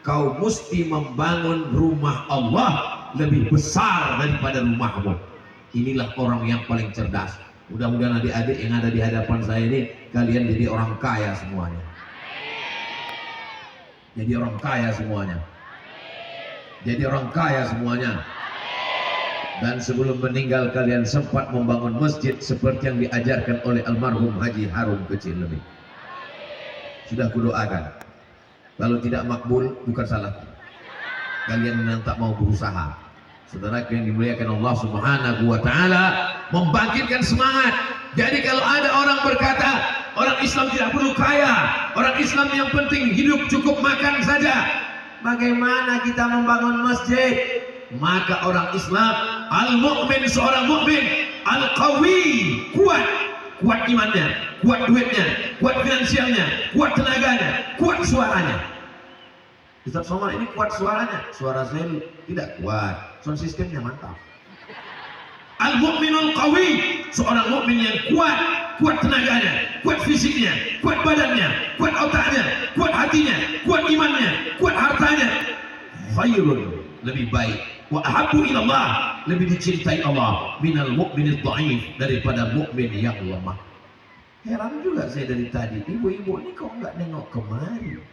kau mesti membangun rumah Allah lebih besar daripada rumahmu. Inilah orang yang paling cerdas. Mudah-mudahan adik-adik yang ada di hadapan saya ini kalian jadi orang kaya semuanya. Jadi orang kaya semuanya. Jadi orang kaya semuanya. Dan sebelum meninggal kalian sempat membangun masjid seperti yang diajarkan oleh almarhum Haji Harun Kecil lebih. Sudah kudoakan. Kalau tidak makbul bukan salah kalian yang tak mau berusaha. Saudara yang dimuliakan Allah Subhanahu wa taala, membangkitkan semangat. Jadi kalau ada orang berkata orang Islam tidak perlu kaya, orang Islam yang penting hidup cukup makan saja, bagaimana kita membangun masjid? Maka orang Islam al-mu'min, seorang mukmin al-qawi, kuat imannya, kuat duitnya, kuat finansialnya, kuat tenaganya, kuat suaranya. Ustaz Somad ini kuat suaranya, suara saya tidak kuat, sound sistemnya mantap. Al-mu'minul qawi, seorang mukmin yang kuat tenaganya, kuat fisiknya, kuat badannya, kuat otaknya, kuat hatinya, kuat imannya, kuat hartanya. Khairun, lebih baik, wa ahabbu ilallah, lebih dicintai Allah, minal mu'minid dhaif, daripada mukmin yang lemah. Heran juga saya dari tadi, ibu-ibu ini kok nggak nengok kemari?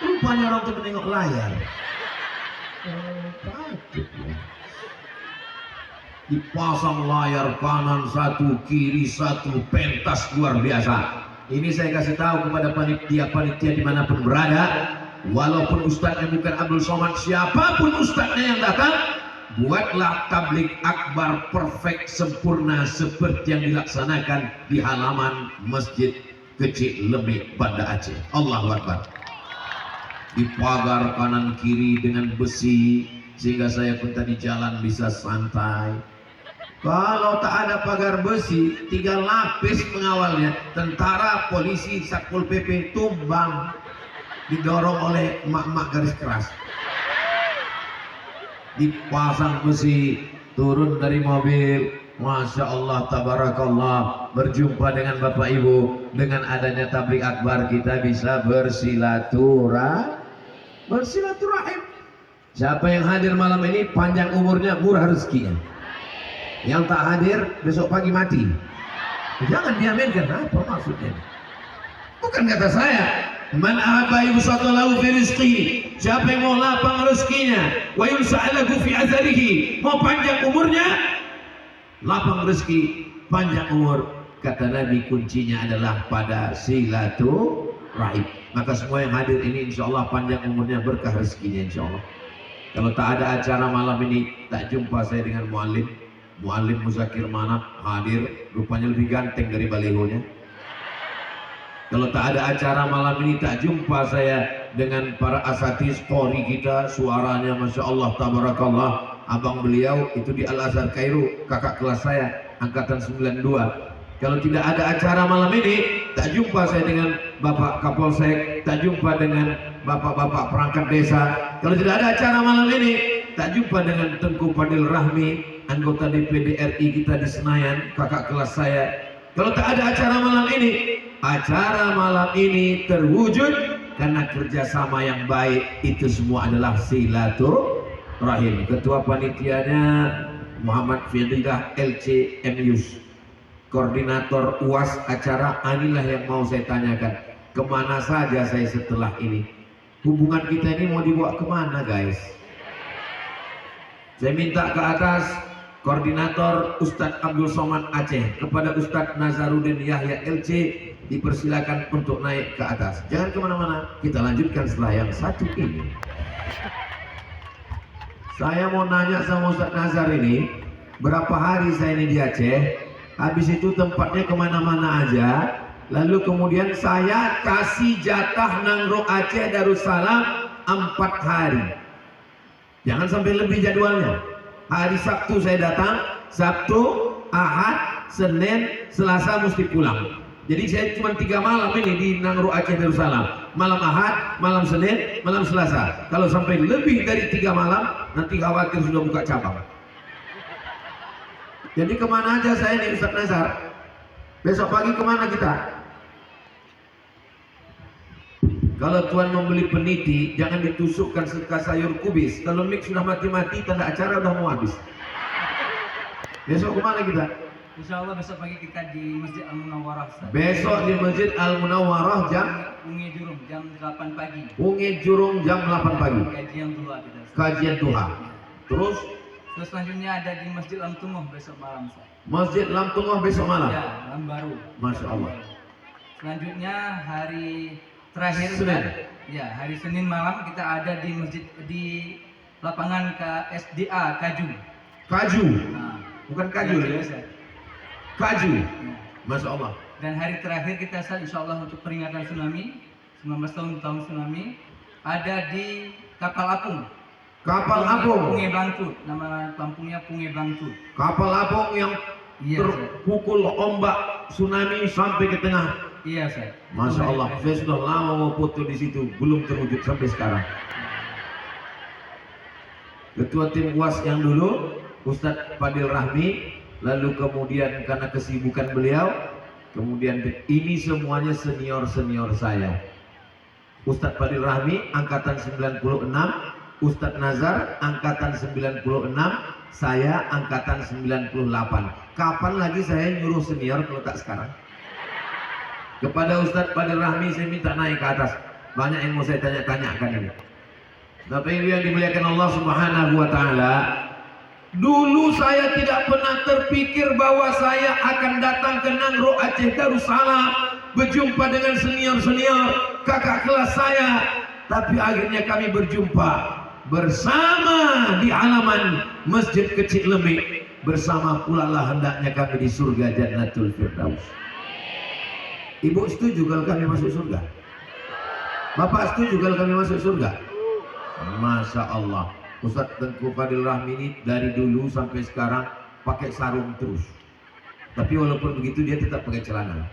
Rupanya orang tuh menengok layar. Patut ya. Dipasang layar kanan satu, kiri satu, pentas luar biasa. Ini saya kasih tahu kepada panitia dimanapun berada, walaupun ustadznya bukan Abdul Somad, siapapun ustadznya yang datang, buatlah tablik akbar perfect, sempurna seperti yang dilaksanakan di halaman Masjid Kecil Lemik, Banda Aceh. Allahu Akbar. Dipagar kanan kiri dengan besi sehingga saya pun tadi jalan bisa santai. Kalau tak ada pagar besi, 3 lapis pengawalnya, tentara, polisi, satpol pp tumbang, didorong oleh emak-emak garis keras. Dipasang besi, turun dari mobil, Masya Allah, tabarakallah, berjumpa dengan Bapak Ibu. Dengan adanya tablik akbar kita bisa bersilaturahim. Siapa yang hadir malam ini panjang umurnya, murah rezekinya. Yang tak hadir besok pagi mati. Jangan diaminkan, apa maksudnya? Bukan kata saya. Man ahabba yubsatalahu fi rizqihi, siapa yang mau lapang rezekinya, wa yunsa'alahu fi azalihi, mau panjang umurnya, lapang rezeki, panjang umur. Kata Nabi kuncinya adalah pada silaturahim. Maka semua yang hadir ini insya Allah panjang umurnya, berkah rezekinya insya Allah. Kalau tak ada acara malam ini, tak jumpa saya dengan muallim Muzakir Manap hadir, rupanya lebih ganteng dari balihonya. Kalau tak ada acara malam ini, tak jumpa saya dengan para asatiz Qori kita, suaranya Masya Allah, tabarakallah. Abang beliau itu di Al-Azhar Kairo, kakak kelas saya, angkatan 92. Kalau tidak ada acara malam ini, tak jumpa saya dengan Bapak Kapolsek, tak jumpa dengan Bapak-bapak perangkat desa. Kalau tidak ada acara malam ini, tak jumpa dengan Tengku Fadil Rahmi, anggota DPD RI kita di Senayan, kakak kelas saya. Kalau tak ada acara malam ini terwujud karena kerjasama yang baik. Itu semua adalah silaturahim. Ketua panitianya Muhammad Firdidah LC MUS, koordinator UAS acara. Inilah yang mau saya tanyakan, kemana saja saya setelah ini? Hubungan kita ini mau dibawa kemana guys? Saya minta ke atas koordinator Ustadz Abdul Somad Aceh, kepada Ustadz Nazarudin Yahya LC, dipersilakan untuk naik ke atas. Jangan kemana-mana, kita lanjutkan setelah yang satu ini. Saya mau nanya sama Ustadz Nazar ini, berapa hari saya ini di Aceh, habis itu tempatnya kemana-mana aja, lalu kemudian saya kasih jatah Nangro Aceh Darussalam 4 hari. Jangan sampai lebih jadwalnya. Hari Sabtu saya datang, Sabtu, Ahad, Senin, Selasa mesti pulang. Jadi saya cuma 3 malam ini di Nangro Aceh Darussalam. Malam Ahad, malam Senin, malam Selasa. Kalau sampai lebih dari 3 malam, nanti khawatir sudah buka cabang. Jadi kemana aja saya nih Ustadz Nazar? Besok pagi kemana kita? Kalau tuan membeli peniti, jangan ditusukkan sekas sayur kubis. Kalau mix sudah mati-mati, tanda acara udah mau habis. Besok kemana kita? Insya Allah besok pagi kita di Masjid Al Munawwarah. Besok di Masjid Al Munawwarah jam Ungi Jurung jam 8 pagi. Ungi Jurung jam 8 pagi. Kajian duha kita. Kajian duha. Terus selanjutnya ada di Masjid Lam Tungguh besok malam. Masjid Lam Tungguh besok malam. Ya, Lam Baru. Masya Allah. Selanjutnya hari terakhir Senin. Ya, hari Senin malam kita ada di masjid di lapangan KSDA Kaju. Kaju. Nah, Bukan kaju ya. Kaju. Ya. Masya Allah. Dan hari terakhir kita insya Allah untuk peringatan tsunami 19 tahun tsunami ada di Kapal Apung. Kapal apung. Punge Blangcut, nama kampungnya Punge Blangcut. Kapal apung yang Iya, terpukul ombak tsunami sampai ke tengah. Iya, Ustaz. Masya Allah, saya sudah lama mau foto di situ, belum terwujud sampai sekarang. Ketua tim UAS yang dulu, Ustadz Fadil Rahmi, lalu kemudian karena kesibukan beliau, kemudian ini semuanya senior-senior saya. Ustadz Fadil Rahmi, angkatan 96, Ustadz Nazar, angkatan 96, saya angkatan 98. Kapan lagi saya nyuruh senior kalau tak sekarang? Kepada Ustadz Fadil Rahmi saya minta naik ke atas. Banyak yang mau saya tanya-tanyakan ini. Bapak Ibu yang dimuliakan Allah Subhanahu wa taala, dulu saya tidak pernah terpikir bahwa saya akan datang ke Nangro Aceh Darussalam berjumpa dengan senior-senior kakak kelas saya, tapi akhirnya kami berjumpa bersama di halaman Masjid Kecil Lemik, bersama pula lah hendaknya kami di surga Jannatul Firdaus. Ibu setuju kalau kami masuk surga? Bapak setuju kalau kami masuk surga? Masya Allah. Ustadz Tengku Fadil Rahmi ini dari dulu sampai sekarang pakai sarung terus. Tapi walaupun begitu dia tetap pakai celana.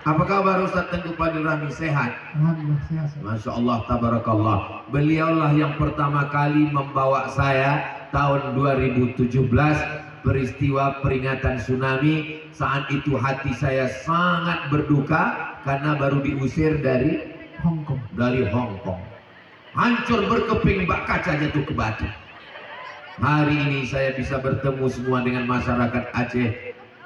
Apa kabar Ustadz Tengku Fadil Rahmi? Sehat? Alhamdulillah sehat. Masya Allah, tabarakallah. Beliaulah yang pertama kali membawa saya tahun 2017 peristiwa peringatan tsunami. Saat itu hati saya sangat berduka karena baru diusir dari Hong Kong. Hancur berkeping, bak kaca jatuh ke batu. Hari ini saya bisa bertemu semua dengan masyarakat Aceh.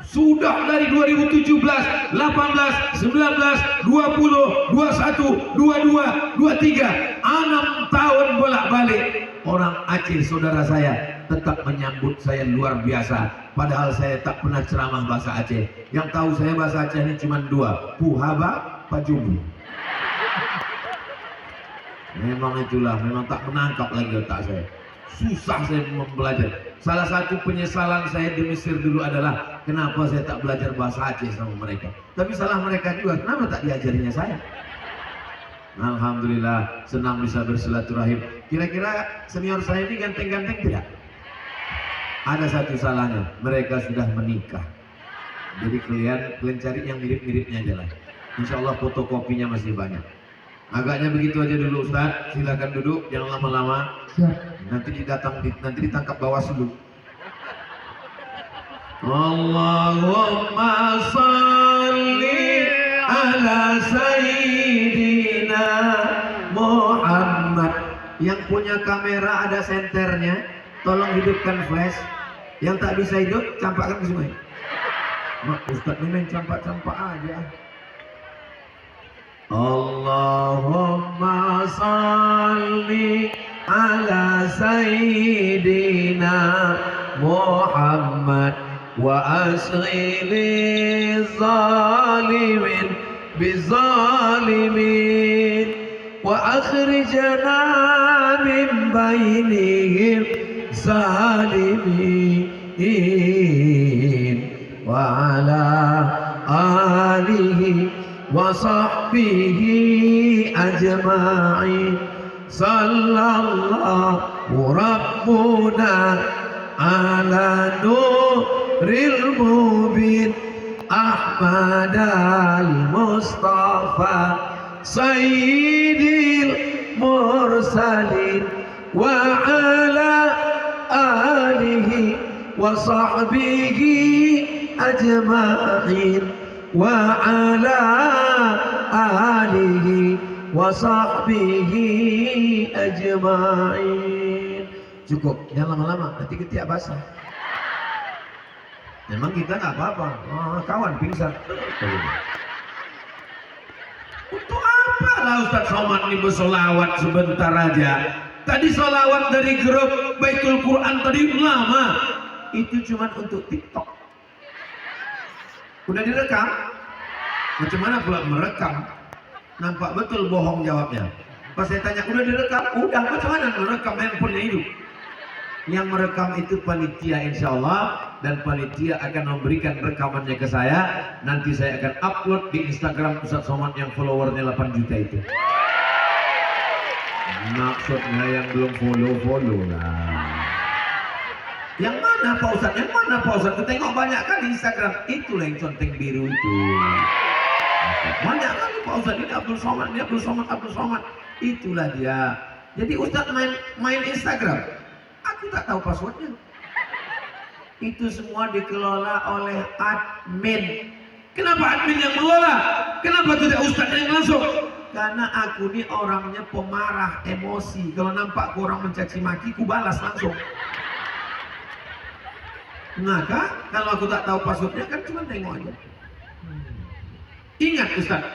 Sudah dari 2017, 18, 19, 20, 21, 22, 23, 6 tahun bolak-balik. Orang Aceh saudara saya tetap menyambut saya luar biasa. Padahal saya tak pernah ceramah bahasa Aceh. Yang tahu saya bahasa Aceh ini cuma 2, Puhaba, Pajumbu. Memang itulah, memang tak menangkap lagi otak saya. Susah saya mempelajari. Salah satu penyesalan saya di Mesir dulu adalah kenapa saya tak belajar bahasa Aceh sama mereka. Tapi salah mereka juga, kenapa tak diajarinya saya? Alhamdulillah, senang bisa bersilaturahim. Kira-kira senior saya ini ganteng-ganteng tidak? Ada satu salahnya, mereka sudah menikah. Jadi kalian cari yang mirip-miripnya aja lah. Insya Allah fotokopinya masih banyak. Agaknya begitu aja dulu Ustaz, silakan duduk, jangan lama-lama. Nanti ditangkap Bawaslu. Allahumma salli ala sayyidina Muhammad. Yang punya kamera ada senternya, tolong hidupkan flash. Yang tak bisa hidup, campakkan ke sungai. Mak Ustaz ini main campak-campak aja. Allahumma salli ala sayyidina Muhammad wa asghili zalimin bizalimin wa akhrijna min bainihim zalimin wa ala alihi wa sahbihi ajma'in. Sallallahu rabbuna ala nuril mubin Ahmad al-Mustafa sayyidil mursalin wa ala alihi wa sahbihi ajma'in wa ala alihi wa sahbihi ajma'in. Cukup, jangan lama-lama, nanti ketiak basah. Memang kita nggak apa-apa, kawan pingsan. Untuk apa lah Ustaz Somad ini bersolawat sebentar aja? Tadi solawat dari grup Baitul Quran tadi lama. Itu cuma untuk TikTok. Udah direkam? Macam mana pula merekam? Nampak betul bohong jawabnya. Pas saya tanya, udah direkam? Udah, macam mana merekam handphonenya hidup? Yang merekam itu panitia insya Allah, dan panitia akan memberikan rekamannya ke saya. Nanti saya akan upload di Instagram Ustaz Somad yang followernya 8 juta itu. Maksudnya yang belum follow lah. Yang mana Pak Ustaz? Yang mana Pak Ustaz? Aku tengok banyak kan di Instagram. Itulah yang conteng biru itu. Banyak kali Pak Ustaz, ini Abdul Somad, ini Abdul Somad, Abdul Somad. Itulah dia. Jadi Ustaz main Instagram. Aku tak tahu passwordnya. Itu semua dikelola oleh admin. Kenapa admin yang mengelola? Kenapa tidak Ustaz yang langsung? Karena aku ini orangnya pemarah, emosi. Kalau nampak orang mencaci maki, ku balas langsung. Maka kalau aku tak tahu passwordnya kan cuma tengok aja. Ingat Ustaz,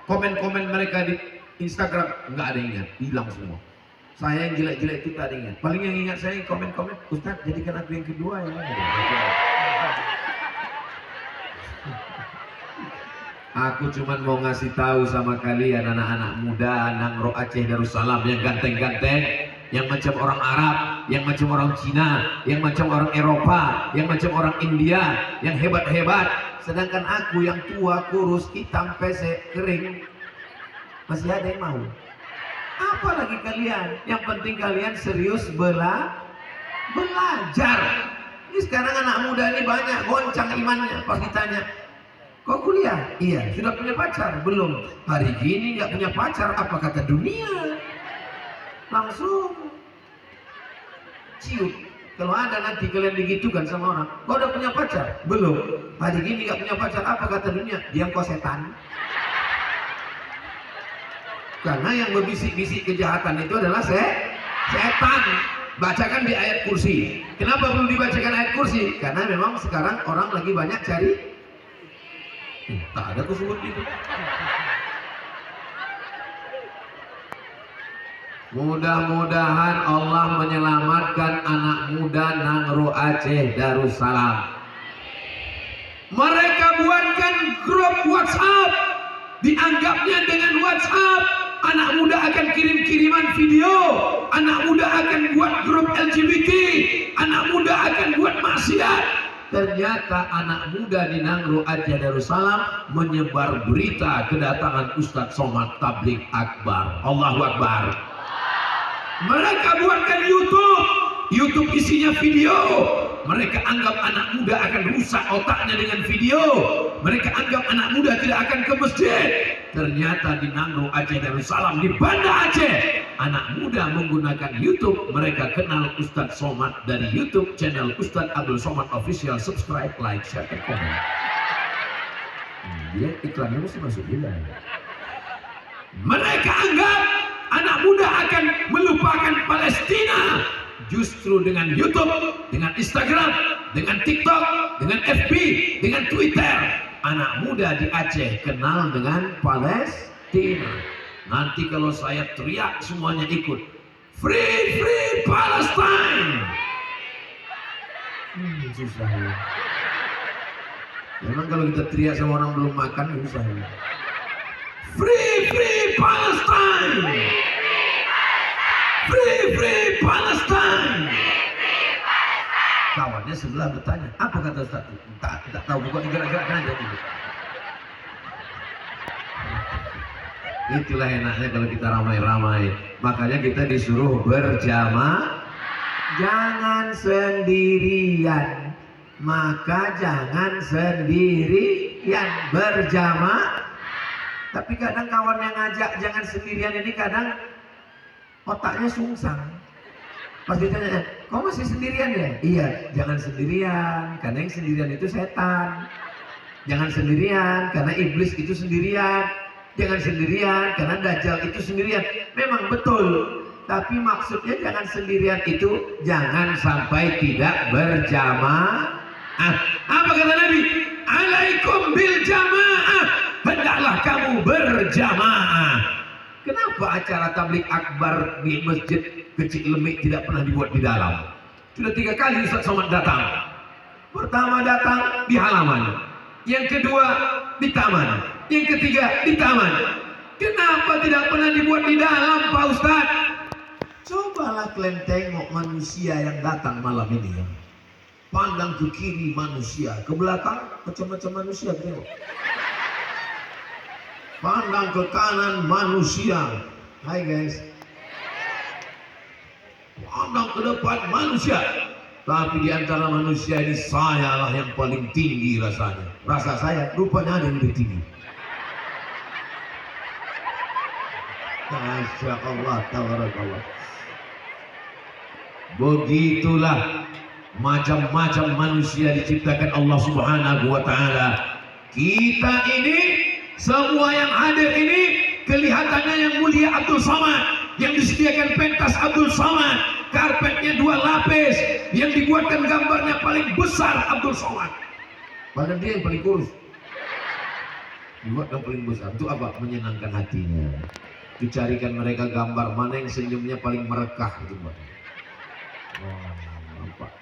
komen-komen mereka di Instagram nggak ada yang ingat, hilang semua. Saya yang jelek-jelek itu tak ada ingat. Paling yang ingat saya komen-komen, Ustaz jadikan aku yang kedua ya. Aku cuma mau ngasih tahu sama kalian anak-anak muda Nangro Aceh Darussalam yang ganteng-ganteng, yang macam orang Arab, yang macam orang Cina, yang macam orang Eropa, yang macam orang India, yang hebat-hebat. Sedangkan aku yang tua, kurus, hitam, pesek, kering, masih ada yang mau. Apalagi kalian, yang penting kalian serius belajar. Ini sekarang anak muda ini banyak goncang imannya. Pas ditanya, kok kuliah? Iya. Sudah punya pacar? Belum. Hari gini nggak punya pacar, apa kata dunia? Langsung ciut. Kalau ada nanti kalian digitukan sama orang, kau udah punya pacar? Belum. Hari gini nggak punya pacar, apa kata dunia? Dia kau setan. Karena yang berbisik-bisik kejahatan itu adalah setan. Bacakan di ayat kursi. Kenapa perlu dibacakan ayat kursi? Karena memang sekarang orang lagi banyak cari. Tak ada kusebut itu. Mudah-mudahan Allah menyelamatkan anak muda Nangro Aceh Darussalam. Mereka buatkan grup WhatsApp, dianggapnya dengan WhatsApp anak muda akan kirim-kiriman video, anak muda akan buat grup LGBT, anak muda akan buat maksiat. Ternyata anak muda di Nangro Aceh Darussalam menyebar berita kedatangan Ustaz Somad Tabligh Akbar. Allahu Akbar. Mereka buatkan YouTube isinya video. Mereka anggap anak muda akan rusak otaknya dengan video. Mereka anggap anak muda tidak akan ke masjid. Ternyata di Nangro Aceh Darussalam, di Banda Aceh, anak muda menggunakan YouTube. Mereka kenal Ustaz Somad dari YouTube channel Ustaz Abdul Somad Official. Subscribe, like, share, dan komen. Dia iklannya mesti masuk juga. Mereka anggap anak muda akan melupakan Palestina. Justru dengan YouTube, dengan Instagram, dengan TikTok, dengan FB, dengan Twitter, anak muda di Aceh kenal dengan Palestina. Nanti kalau saya teriak semuanya ikut. Free, free Palestine. Susah ya. Memang kalau kita teriak sama orang belum makan susah ya. Free, free Palestine. Free, free Palestine. Kawannya sebelah bertanya, apa kata Ustaz? Tak tahu, bukan gerak-gerakkan aja dulu. Itulah enaknya kalau kita ramai-ramai. Makanya kita disuruh berjamaah. Jangan sendirian. Maka jangan sendirian, berjamaah. Tapi kadang kawan yang ngajak jangan sendirian ini kadang otaknya sungsang. Pas ditanya, kau masih sendirian ya? Iya, jangan sendirian, karena yang sendirian itu setan. Jangan sendirian, karena iblis itu sendirian. Jangan sendirian, karena Dajjal itu sendirian. Memang betul, tapi maksudnya jangan sendirian itu jangan sampai tidak berjamaah. Apa kata Nabi? Alaikum bil jamaah, hendaklah kamu berjamaah. Kenapa acara tablik akbar di masjid Kecil Lemik tidak pernah dibuat di dalam? Sudah 3 kali Ustaz Somad datang. Pertama datang di halaman, yang kedua di taman, yang ketiga di taman. Kenapa tidak pernah dibuat di dalam, Pak Ustaz? Cobalah kalian tengok manusia yang datang malam ini ya. Pandang ke kiri manusia, ke belakang macam-macam manusia tengok. Pandang ke kanan manusia. Hai guys. Pandang ke depan manusia. Tapi di antara manusia ini saya lah yang paling tinggi rasanya. Rasa saya, rupanya ada yang lebih tinggi. Masya Allah, tabarakallah. Begitulah macam-macam manusia diciptakan Allah Subhanahu wa Ta'ala. Kita ini, semua yang hadir ini, kelihatannya yang mulia Abdul Somad, yang disediakan pentas Abdul Somad, karpetnya 2 lapis, yang dibuatkan gambarnya paling besar Abdul Somad. Padahal dia yang paling kurus. Dibuatkan paling besar. Itu apa? Menyenangkan hatinya. Dicarikan mereka gambar mana yang senyumnya paling merekah itu, Pak.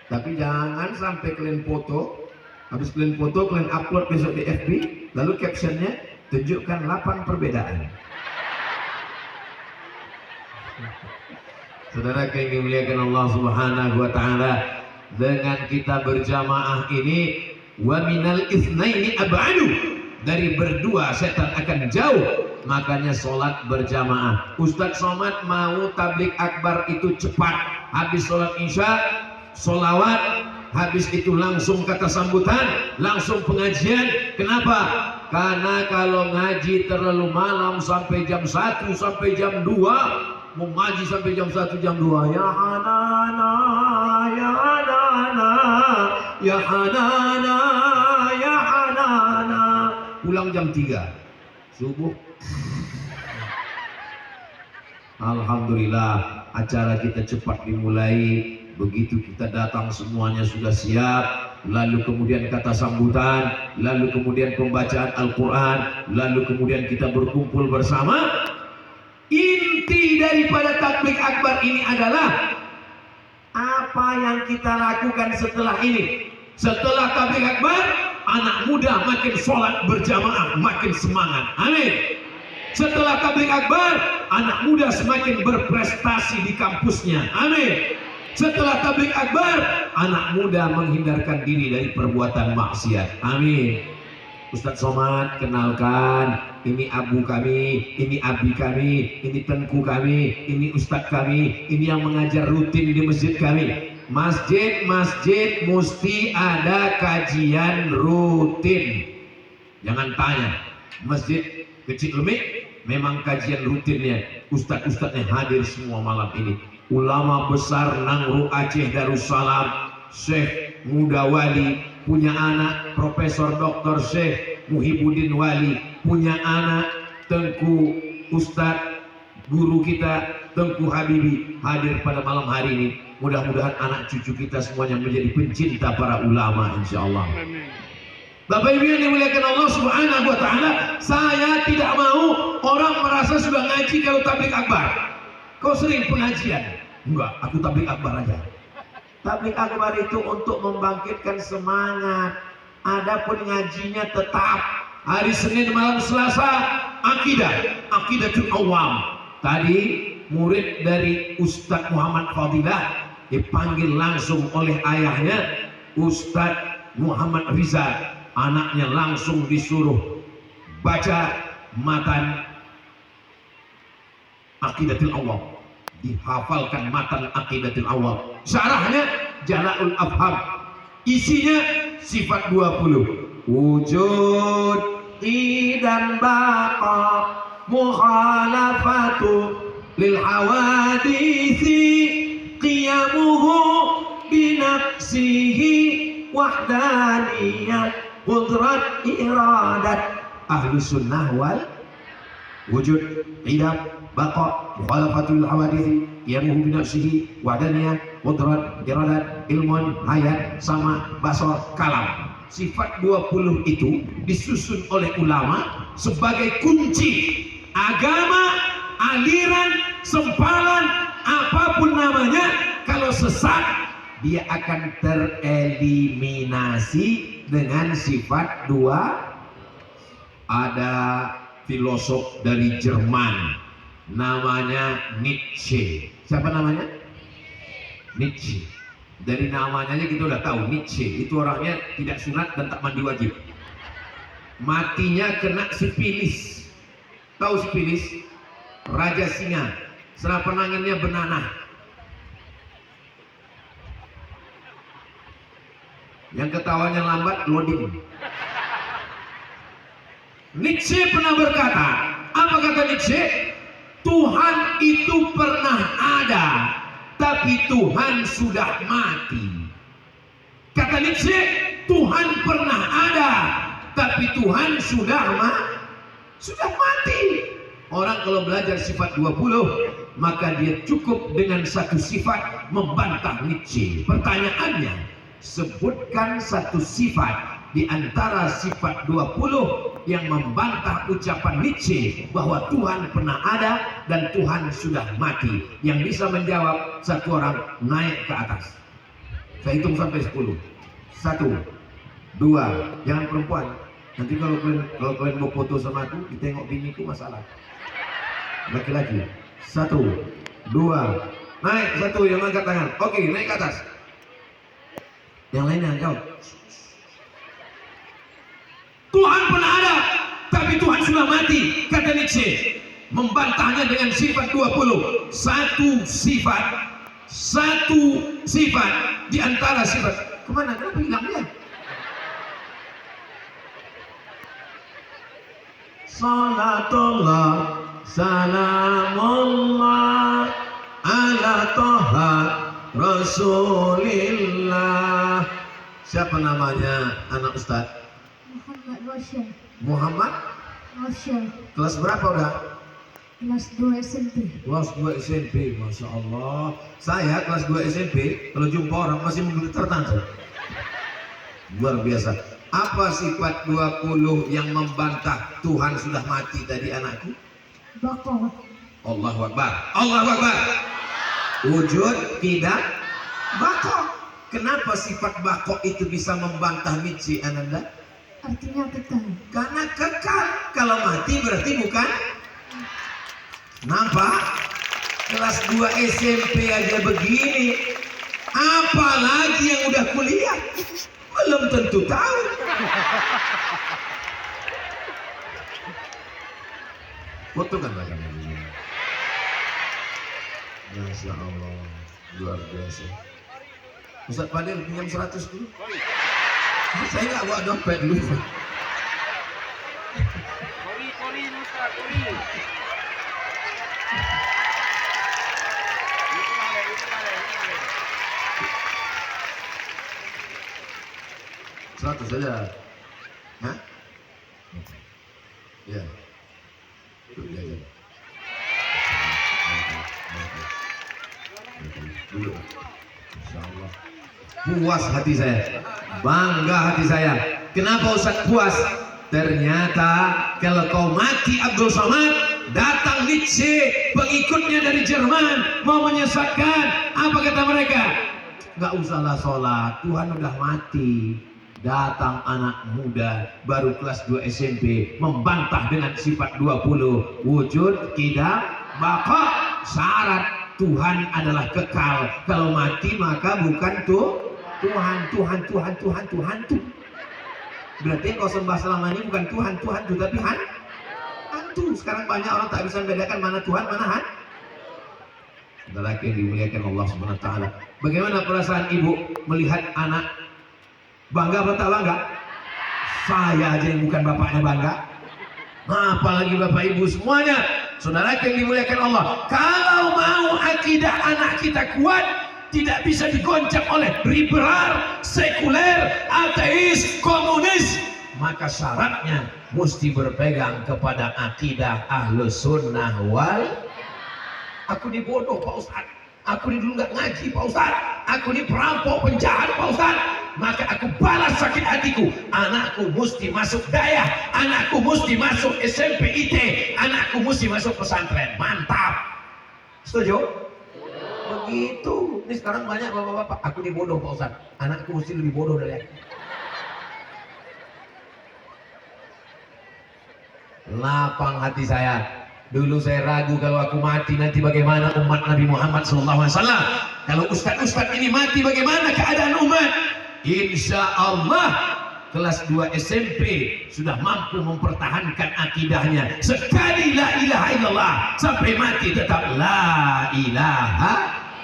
Tapi jangan sampai kalian foto, habis kalian foto, kalian upload besok di FB, lalu captionnya tunjukkan 8 perbedaan. Saudara yang dimuliakan Allah Subhanahu wa Ta'ala, dengan kita berjamaah ini, wa minal itsnaini ab'adu, dari berdua setan akan jauh. Makanya sholat berjamaah. Ustadz Somad mau tablik akbar itu cepat, habis sholat isya sholawat, habis itu langsung kata sambutan, langsung pengajian. Kenapa? Karena kalau ngaji terlalu malam sampai jam 1 sampai jam 2, mau ngaji sampai jam 1 jam 2, ya Hanana ya Hanana ya Hanana ya Hanana, pulang jam 3 subuh. Alhamdulillah acara kita cepat dimulai. Begitu kita datang semuanya sudah siap, lalu kemudian kata sambutan, lalu kemudian pembacaan Al-Quran, lalu kemudian kita berkumpul bersama. Inti daripada tablik akbar ini adalah apa yang kita lakukan setelah ini. Setelah tablik akbar, anak muda makin sholat berjamaah, makin semangat. Amin. Setelah tablik akbar, anak muda semakin berprestasi di kampusnya. Amin. Setelah tablik akbar, anak muda menghindarkan diri dari perbuatan maksiat. Amin. Ustadz Somad, kenalkan, ini abu kami, ini abi kami, ini tengku kami, ini ustadz kami, ini yang mengajar rutin di masjid kami. Masjid-masjid mesti ada kajian rutin. Jangan tanya, masjid Kecil Lemik memang kajian rutinnya, ustadz-ustadznya hadir semua malam ini. Ulama besar Nangru Aceh Darussalam, Syekh Muda Wali, punya anak Profesor Dr. Syekh Muhyiddin Wali, punya anak Tengku Ustadz guru kita Tengku Habibi, hadir pada malam hari ini. Mudah-mudahan anak cucu kita semuanya menjadi pencinta para ulama, insyaallah. Bapak Ibu yang dimuliakan Allah Subhanahu wa Ta'ala, saya tidak mau orang merasa sudah ngaji kalau tablik akbar. Kau sering pengajian? Enggak, aku tablik akbar aja. Tablik akbar itu untuk membangkitkan semangat. Adapun ngajinya tetap hari Senin malam Selasa, akidatul awam. Tadi murid dari Ustadz Muhammad Fadilah dipanggil langsung oleh ayahnya Ustadz Muhammad Rizal. Anaknya langsung disuruh baca matan Aqidatul Awam, dihafalkan matan Aqidatul Awam. Syarahnya Jala'ul Afham, isinya sifat 20, wujud dan baqa, mukhalafatu lil hawadisi, qiyamuhu binafsihi, wahdaniyah, qudrat iradat, ahlu sunnah wal wujud, idam, baqa, mukhalafatul hawadith, qiyamuhu binafsihi, wahdaniyah, qudrat, iradat, ilmun, hayat, sama, basar, kalam. Sifat 20 itu disusun oleh ulama sebagai kunci agama, aliran, sempalan, apapun namanya. Kalau sesat, dia akan tereliminasi dengan sifat 2. Ada filosof dari Jerman namanya Nietzsche. Siapa namanya? Nietzsche. Dari namanya aja kita udah tahu Nietzsche itu orangnya tidak sunat dan tak mandi wajib. Matinya kena sipilis. Tahu sipilis? Raja singa. Senapan anginnya benanah. Yang ketawanya lambat, loading. Nietzsche pernah berkata, apa kata Nietzsche? Tuhan itu pernah ada, tapi Tuhan sudah mati. Kata Nietzsche, Tuhan pernah ada, tapi Tuhan sudah mati. Orang kalau belajar sifat 20, maka dia cukup dengan satu sifat membantah Nietzsche. Pertanyaannya, sebutkan satu sifat di antara sifat 20 yang membantah ucapan Nietzsche bahwa Tuhan pernah ada dan Tuhan sudah mati. Yang bisa menjawab satu orang naik ke atas. Saya hitung sampai 10. 1, 2, jangan perempuan. Nanti kalau kalian mau foto sama aku, ditengok biniku masalah. Laki-laki. 1, 2, naik. 1 yang angkat tangan. Oke, naik ke atas. Yang lainnya jawab. Tuhan pernah ada, tapi Tuhan sudah mati, kata Nietzsche. Membantahnya dengan sifat 20. Satu sifat di antara sifat. Kemana? Kenapa hilang dia? Salatullah, salamullah ala toha Rasulillah. Siapa namanya anak Ustaz? Muhammad Rosyad. Muhammad Rosyad. kelas berapa udah? Kelas 2 SMP. Kelas 2 SMP, Masya Allah. Saya kelas 2 SMP, kalau jumpa orang masih menggemetar tangan. Luar biasa. Apa sifat 20 yang membantah Tuhan sudah mati tadi anakku? Baqarah. Allahu Akbar. Allahu Akbar. Wujud, tidak, baqa. Kenapa sifat baqa itu bisa membantah Nietzsche, Ananda? Artinya kekal. Karena kekal. Kalau mati berarti bukan. Nampak? Kelas 2 SMP aja begini. Apalagi yang udah kuliah. Belum tentu tahu. Foto kan bagian ini. Masya Allah, luar biasa. Ustaz Fadil pinjam 100 dulu. Saya nggak bawa dompet dulu. Kori Ustaz, kori. Seratus saja. Hah? Ya. Ya, ya. Dulu. Insyaallah. Puas hati saya. Bangga hati saya. Kenapa Ustaz puas? Ternyata kalau kau mati Abdul Somad, datang Nietzsche, pengikutnya dari Jerman, mau menyesatkan. Apa kata mereka? Gak usahlah sholat, Tuhan udah mati. Datang anak muda baru kelas 2 SMP membantah dengan sifat 20. Wujud, tidak, baqa. Syarat Tuhan adalah kekal. Kalau mati maka bukan Tuhan. Berarti kau sembah selama ini bukan Tuhan, tapi hantu. Sekarang banyak orang tak bisa membedakan mana Tuhan, mana hantu. Lelaki yang dimuliakan Allah Subhanahu wa taala. Bagaimana perasaan ibu melihat anak? Bangga atau tak bangga? Saya aja yang bukan bapaknya bangga. Apalagi bapak ibu semuanya. Saudara yang dimuliakan Allah. Kalau mau akidah anak kita kuat, tidak bisa digoncang oleh liberal, sekuler, ateis, komunis. maka syaratnya mesti berpegang kepada akidah Ahlus Sunnah wal. Aku ini bodoh Pak Ustaz, aku ini dulu nggak ngaji Pak Ustaz, aku ini perampok penjahat Pak Ustaz, maka aku balas sakit hatiku. Anakku mesti masuk daya, anakku mesti masuk SMP IT, anakku mesti masuk pesantren. Mantap, setuju? Begitu. Ini sekarang banyak bapak-bapak, aku ini bodoh Pak Ustaz, anakku mesti lebih bodoh dari aku. Lapang hati saya. Dulu saya ragu kalau aku mati nanti bagaimana umat Nabi Muhammad SAW. Kalau ustaz-ustaz ini mati bagaimana keadaan umat. Insya Allah kelas 2 SMP sudah mampu mempertahankan akidahnya. Sekali la ilaha illallah sampai mati tetap la ilaha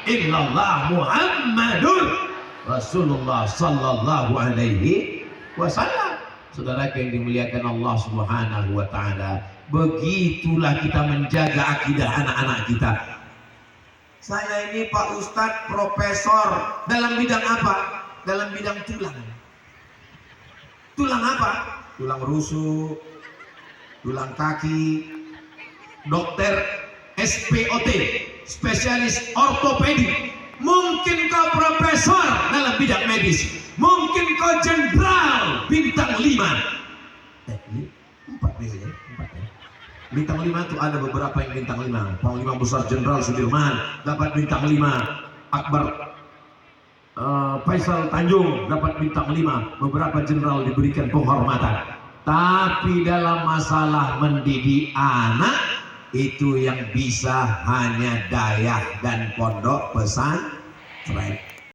illallah Muhammadur Rasulullah sallallahu alaihi wasallam. Saudara yang dimuliakan Allah Subhanahu wa taala, begitulah kita menjaga akidah anak-anak kita. Saya ini Pak Ustadz profesor dalam bidang apa? Dalam bidang tulang. Tulang apa? Tulang rusuk, tulang kaki, dokter SPOT, spesialis ortopedi. Mungkin kau profesor dalam bidang medis, mungkin kau jenderal bintang 5. Ini 4 nih ya, 4 ya. Bintang 5 itu ada beberapa yang bintang 5. Panglima Besar Jenderal Sudirman dapat bintang 5. Akbar Faisal Tanjung dapat bintang 5. Beberapa jenderal diberikan penghormatan. Tapi dalam masalah mendidik anak, itu yang bisa hanya dayah dan pondok pesantren.